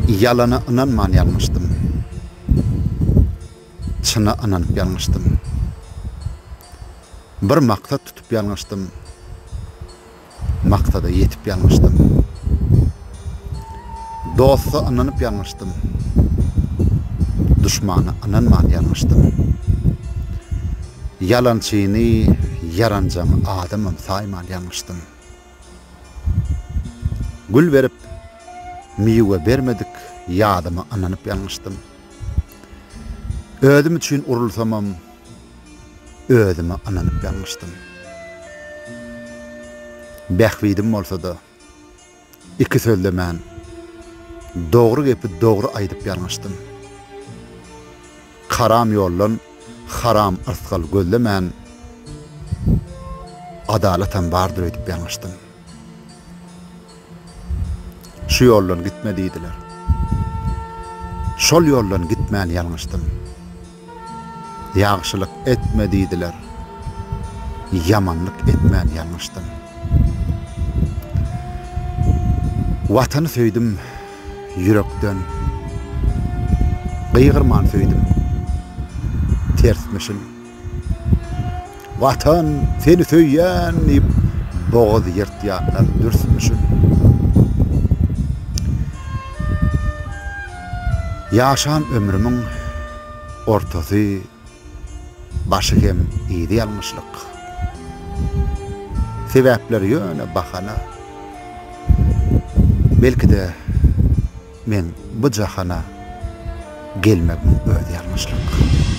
Yalana inanman yanmıştım. Çına inanıp yanmıştım. Bir maksat tutup yanmıştım. Maksada yetip yanmıştım. Dostu inanıp yanmıştım. Düşmanı inanman yanmıştım. Yalançıyını, yarancam adamım sayman yanmıştım. Gül verip meyve vermedik, yadıma inanıp yanmıştım. Ödüm için urulsamam, ödüme inanıp yanmıştım. Behvidim olsa da, iki sözde men, doğru gepi doğru aydıp yanmıştım. Karam yollan, haram ıskal gözlemen, adaleten bardır edip yanmıştım. Şu yollan gitmediydiler. Şol yollan gitmeyen yanmıştım. Yaxşılık etmediydiler. Yamanlık etmeyen yanmıştım. Vatanı söydüm yürekten. Qıygırman söydüm. Tersmişim. Vatan seni söyyen deyip boğaz yırtyanlar dürsünmüşüm. Yaşan ömrümün ortası başı hem iyidi yalmışlık. Sebepleri yöne bakana. Belki de men bu cahana gelmemin öde yalmışlık.